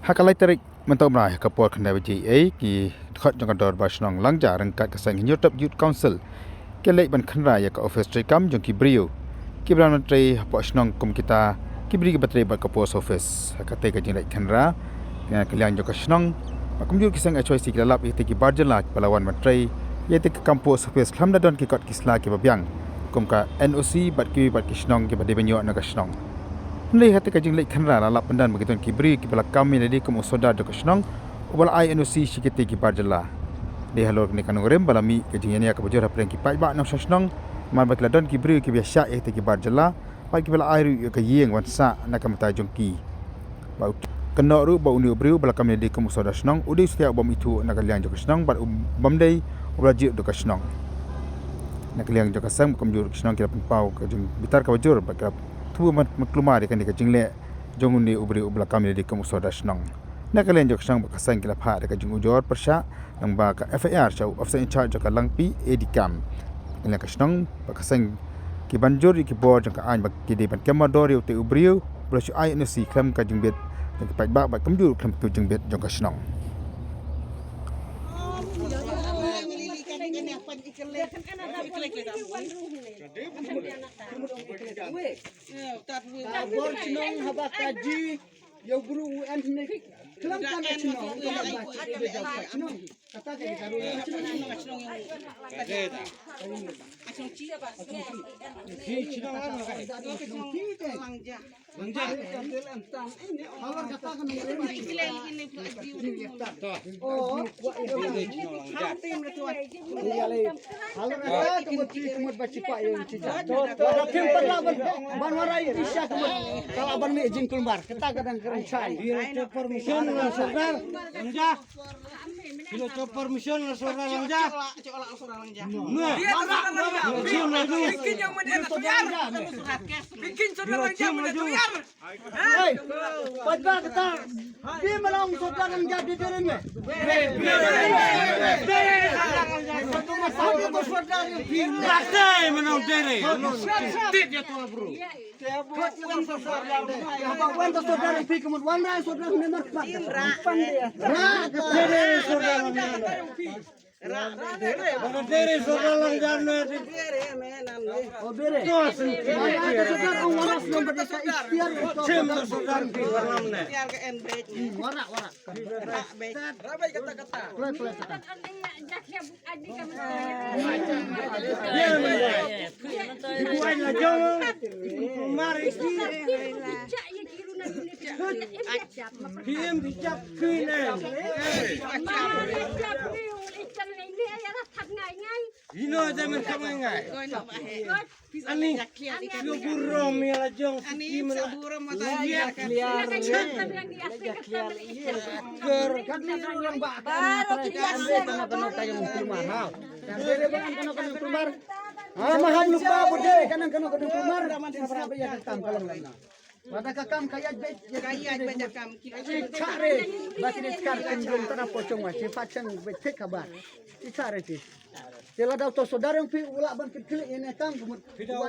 Hakalai tarik mentau mrai kapor kena BJA ki khot jong dor basnong langja rangkat kesang nyotap youth council kelek ban khenra ya ka office trekam jong ki brio ki bran menteri hapo snong kum kita ki bri ki bateri bat ka post office hakate ka jinglai khenra ya kalian jong ka snong makum jur kisang HYC ki lalap ite ki barjela palawan menteri yete ka kampus office khlamda don ki kot kisla ki babyang kum ka NOC bat ki snong ki bade benyo na ka snong Melihat kajing lek khenra lalap pendan begitu kibri ki belakam ni di kum soda de kesnong ubal INOC sikite ki barjela de halor ni kanurem balami kajing ni ka bujur hapren ki pai ba nang shnong man bakla don kibri ki biasa te ki barjela pai ki bela airu ka yeng wansa na kam ta jongki bau kena ru bau ni bri belakam ni di kum soda shnong udi setiap bom itu na kalian jo kesnong bar bamdai ubal ji de kesnong na kalian jo kasam kum jur kesnong ki pau kajing bitar ka bujur bakla tu maklumar kan di jingle jongun ni ubri ubla kami di kum soda snong na kalen jok sang bakasang kila pha de jung ujor persha nang ba ka FAR chau officer in charge ka langpi edikam ila ka snong bakasang ki banjur ki board ka an bak ki de ban kemador yu te ubri bro chu ai no si klam ka jung bet ka pai ba ba kam jur klam tu jung bet jong ka snong Borchnong haba kaji yo guru antne kelam kan chnong chnong kata ke karu chnong ki chnong an langja hawar kata kan oh tim tu hawar kata kemut baci pak yo cija tim perlawan banwarai isya kemut kalau ban mi izin keluar kata kadang keren cai permission na saudar langja kilo to permission na saudar langja bikin yang mana bikin saudar langja mana hei pada kata dia melong saudar langja di derenge satu masalah bos saudar yang pilih menong dere tit ya tuan bro Wan to saudara pi kemun wan ra saudara memang pan dia. Dere saudara dere saudara lanjane dere menan oh dere saudara waras nomor desa ikhtiar cem saudara pi warnamne ikhtiar ke NB wara rabai kata-kata Ibuan la jong mari Kim dijap kine Ino zaman kamai ngai Ani yo burro mi la jong kim la burro mata dia kliar ker kadli orang ba baru kita kana tayang keluar ha dere ban kana keluar maham lupa berdiri kana keluar berapa ya kam kalau lain Mata kakam kaya bet jakam cari basi diskar kendung tanah pocong masih pacang bet kabar cari sih Jela dah tu saudara yang pi ulak ban kecil ini kam kemut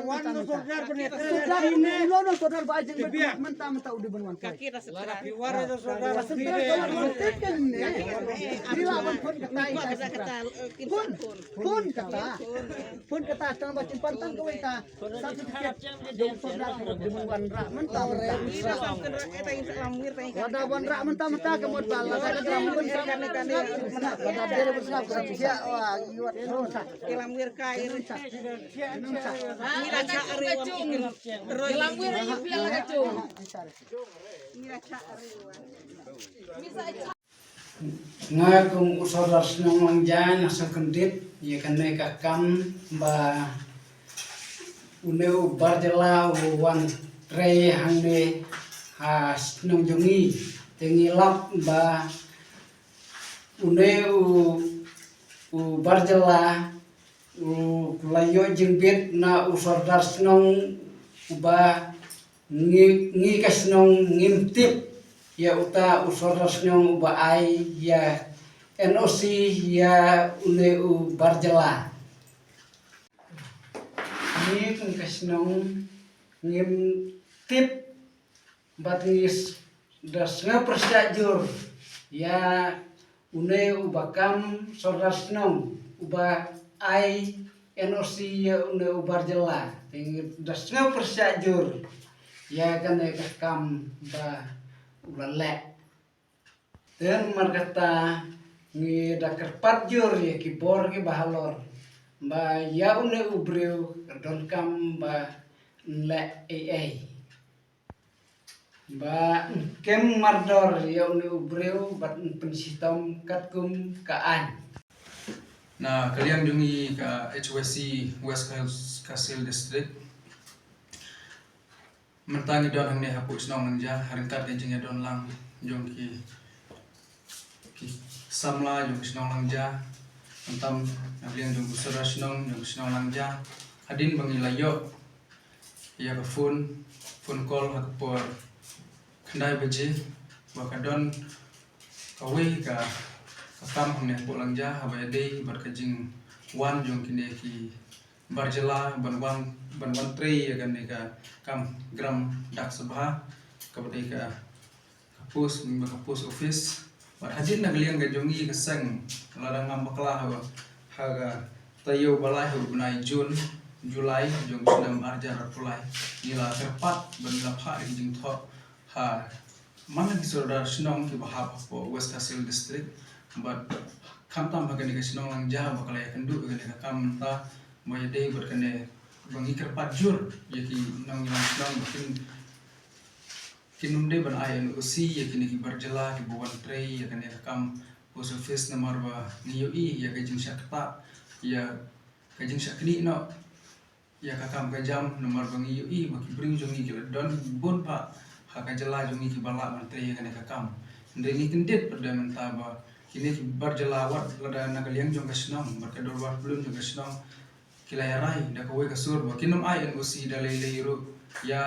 wan saudara benih saudara ini lo saudara bajing bet mentah udah benwan kaki rasa piwar itu saudara saudara mentekan bila ban pun kata pun kata tang bacin pantang kowe ta satu tiket jong saudara benwan ra mentah Wada wan ra mentah kemut bala kada dram pun kana kada dere bersak sia wah iwat Kelamwir kair. Mira cha arewam kelamwir ayo bilang aja. Mira cha arewam. Ngakung saudara senong jan asa kendit ya kene kakam ba uneu barjela wan tre hande has nong jongi tengilap ba uneu barjela layo jengbet na saudara senong ba ngi kasnong ngimtip ya uta saudara senong ba ai ya NOC ya uneu barjela ni kasnong ngimtip batngis das nga persajur ya une ubakam sorasnong uba ai NOC ya une ubar jela das nga persajur ya kan kam ba ulale dan markata ngi dakar patjur ya kibor ki bahalor ba ya une ubreu don kam ba le ai ba kem mardor ya une ubreu bat pensitom katkum kaan. Nah, kalian jungi ke HWC West Kasil District. Mentangi don hang ne hapus nong nangja harengkat jengnya don lang jong ki samla jong sinong langja entam kalian jong usara sinong jong sinong langja adin bangilayo ya ke phone call hakpor kendai beje wakadon kawe ka kam hang ne pulang ja habaya dei berkajing wan jong kine ki barjela banwan tre ya kan ka kam gram dak sabha kabate ka kapus office bar hajin na galiang ga jongi ka sang larang ngam bakla haga tayo balai hu bunai Julai jong sedang arjar pulai nila terpat banila pha jing tho ha mana disorder sinong ki bahap po West Kasil District but kamtam bagani ka sinong lang jah bakala ya kendu bagani ka kamta maya dei berkane bangi kerpat jur yaki nong yang sinong bakin kinunde ban ayan usi yakini ki berjela ki buwan trei yakani ka kam post office nomor ba niyoi ya ka jing syakta ya ka jing syakni no ya kakam kajam nomor bangi yoi baki bring jongi ki don bun pa haka jela jongi ki bala menteri yakani kakam ndeni kendit pada mentaba kini berjelawat lada nakaliang jong kasnong berkador war belum jong kasnong kilayarai dak kowe kasur ba kinum ai usi dalai ru ya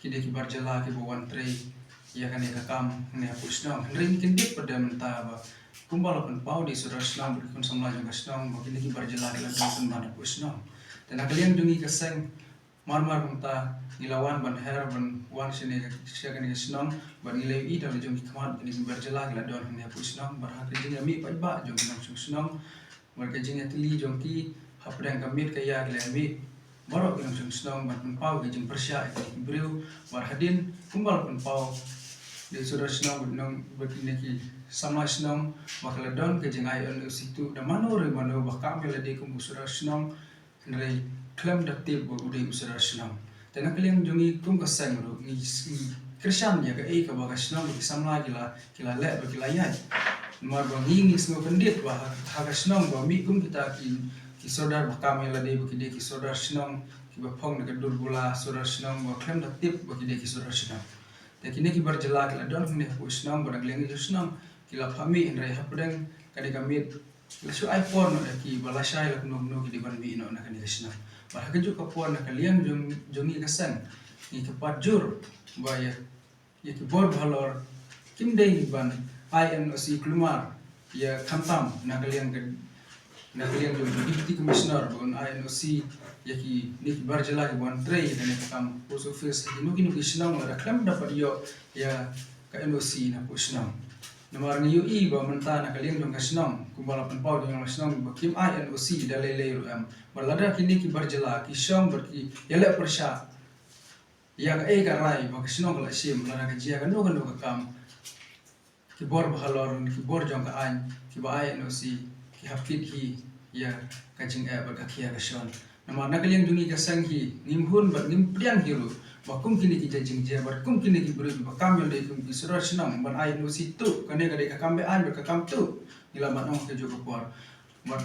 kide ki berjela ki bawan tre ya kan ka kam ne pusnong ring kindik pada mentaba kumbal pen pau di surasnong berkon samla jong kasnong ba kini ki berjela ki ladan ban pusnong dan nakaliang jongi kaseng marmar menta nilawan ban her ban wan sini kan kasnong ban nilai i dal jong kamat ini berjela la don ne pusnong bar ha kejing mi pa ba jong nang susnong bar kejing atli jong ki hapdang kamit kaya glen mi barok nang susnong ban pau kejing persya ini breu bar hadin kumbal pen pau di sudar snong nang berkini ki sama snong bakal don kejing ayon situ da manore mano bakam le de kum sudar snong ndrei klem daktib ude sudar snong dan kalian jongi kum kasang ru ni Krishan ya ka ka baga snong ki samla kila le ba kila yai mar ba ngi sngo pendit ba ha ka snong ba mi kum kita ki sodar ba kamela de ba ki de ki sodar snong ki ba phong na dur gula sodar snong ba klem da tip ba ki de ki sodar snong ta kini ki berjela kila don ne ko snong ba ngleng ki snong kila phami ndrai hapdeng kadi kamit su iPhone no ki bala shai la kuno ki di ban bi no na kani snong ba ha ju ka pon na kalian jongi kasan ni tepat jur ba ya ki bor bhalor kim dei ban INOC klumar ya khantam na kalian jong deputy commissioner bon INOC ya ki ni barjela ki bon trei ne kam post office kinu kisnang la klam dapat yo ya ka NOC na pusnang nomor ni UI ba menta na kalian jong kasnang kumbala pen pau jong kasnang ba kim INOC dalai ru am balada kini ki barjela ki shong berki yale persya ya ka rai ba kasnong la sim la ka jia ka no ka kam ki bor bahalor ki bor jong ka an ki ba INOC ki hafit hi ya kajing ba ka kia ka shon nama nakaliang dungi ka sanghi nimhun ba nim priang hiru ba kum kini ki jajing je ba kum kini ki buru ba kam yol de kum ki surar sinam ban INOC tu kane ka de ka kambe an ba ka kam tu nila ba nong ke jo ko por ba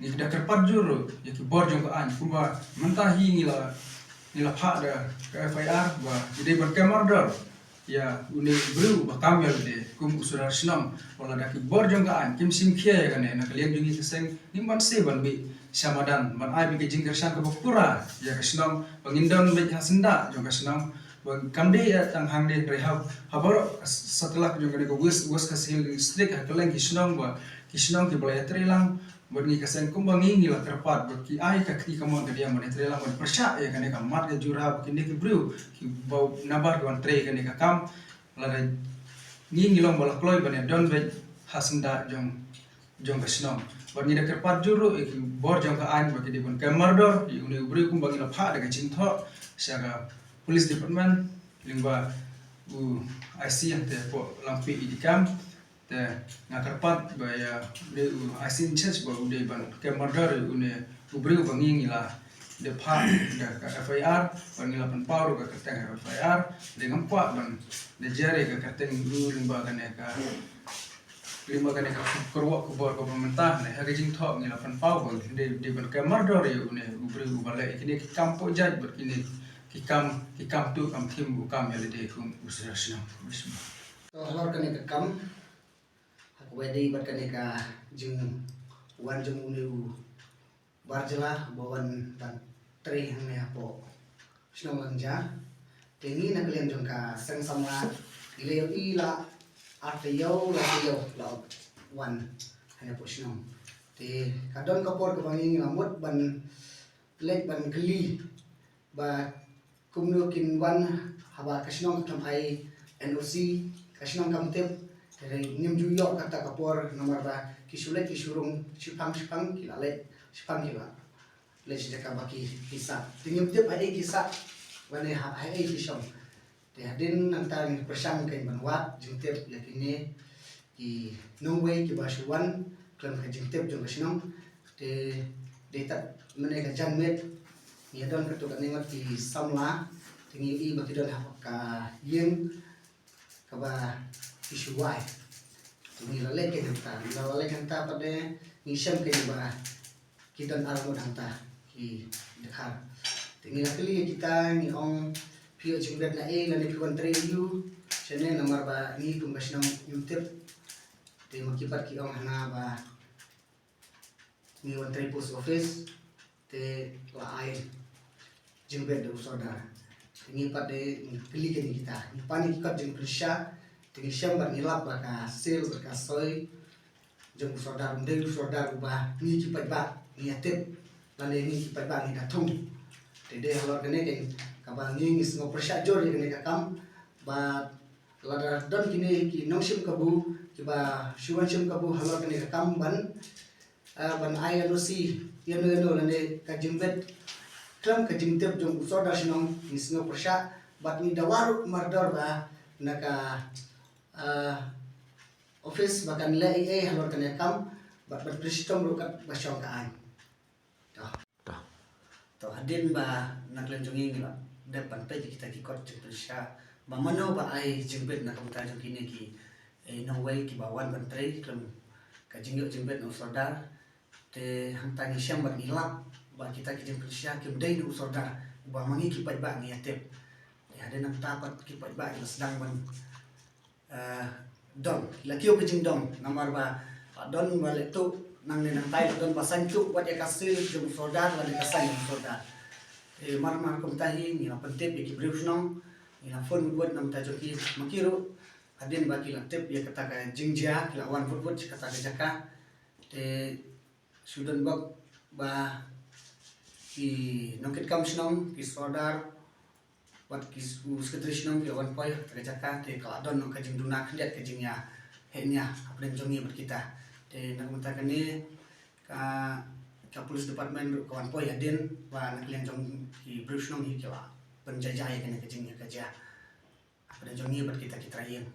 ni da ka pat juru ya ki bor jong ka an kum ba mentahi nila pha da ka FIR ba ide ban kamar dor ya uni bru ba kamel de kum usura sinam wala da ki bor jong ka an kim sim khie ka ne na kalian dungi ka sang nimban se ban bi samadan ban ai bi ke jing kersan ka pura ya ka sinam pangindon be hasenda jong ka sinam bang kamde ya tang hang de rehab habor setelah jong ka ko wes ka sil district ka kalian ki sinam ba ki sinam ki balai trelang bagi kasen kumbangi nila terpat bagi ai ka ki kamon ka dia mane trela mon persya ya kane ka mat ka jura bagi ne ki bru ki bau nabar kan tre kane ka kam lara ngilong balak kloy bane don be hasenda jong kasnom bar ni deker pat juru bor jong ka an bagi dibun ke mardor uni ubri kum bagi la pha daga cintho siaga police department lingba IC yang te po lampi idikam te ngakarpat baya de IC in charge ba ude ban ke mardor uni ubri bangi ngila de pha da FIR ban ngila pan pau ga kateng FIR de ngampa ban de jare ga kateng lu lingba kan ka kerwak kubur pemerintah ne hari jing thok ngila pan pau bang de ban ke mardor uni ubri ubale kini kampo jaj ber kini kikam tu kam tim ukam ya lede kum usrasna bismillah to halor kan ka kam aku wedi bar kan ka jing wan jing unu barjela bawan ban tri hang ne apo snong lanja tengi na kalian jong ka sang samla ileo ila ateo la wan hanya po snong te kadon kapor ka banging ngamut ban lek ban keli ba kumnukin wan haba kasnong kamai NOC kasnong kamtep dari nimju yok kata kapor nomor ba kisulet kisurung sipang kilale sipang kila le sejak baki kisah tingim tip ada kisah wane hai kisong te hadin nantang persang kain banwat jingtep yakini ki nongway ki basuan klan ka jingtep jong kasnong te data menega janmet ni don ketukan ningot di samla tingi i baki don ka yeng ka ba isuwai tingi lale ke hanta lale hanta pade ni syam ke ba kita armo hanta ki dekhar tingi lakli kita ni ong pio jingdat na na ni kontre yu chene nomor ba ni kum basnam yutep te makipat ki ong hana ba ni kontre post office te la ai jingbat de saudara ini pada keli kini kita ni pani kikat jeng persya tingi syam bar nilap baka sel baka soy jeng saudara mendel saudara ubah ni kipat ba ni atep lale ni kipat ba ni datung tede halor kene ken kabang ni ngis ngo persya jor kene kakam ba lada don kini ki nongsim kabu kiba syuan syam kabu halor kene kakam ban ai anusi yano lane ka jingbat klam ka jingtep jong usodar sinong nisno persya bat ni dawaru mardor ba naka office bakan le halor kan yakam bat prestom rukat basyong kaan to hadin ba naklen jongi ngila depan pe kita kikot jeng persya ba mano ba ai jingbet na kamta jong kini ki no way ki bawan bantrai klam ka jingbet no usodar te hantang syam bat nilap ba kita kijeng persya kim dai du saudara ba mangi kipat ba ni atep ya ada nang tapat kipat ba sedang ban don lakio kijeng dom nomor ba don balik tu nang ni nang tai don pasan cu buat ya kasih jeng saudara la kasai saudara mar kom tahi ni pentep ki brusnong ni phone buat nam ta joki makiru adin ba ki tep ya kata ka jingja la wan foot kata ka jaka te sudan bab ba ki nongkit kam snong ki sodar wat ki sekretari snong ki wan poi terjaka te kaladon nong kajing dunak liat kajingnya henya apren jongi ber kita te nang mentakan ni ka polis department kawan poi adin wa nak lian jong ki brus nong hi kala penjajah kena kajingnya kaja apren jongi ber kita yen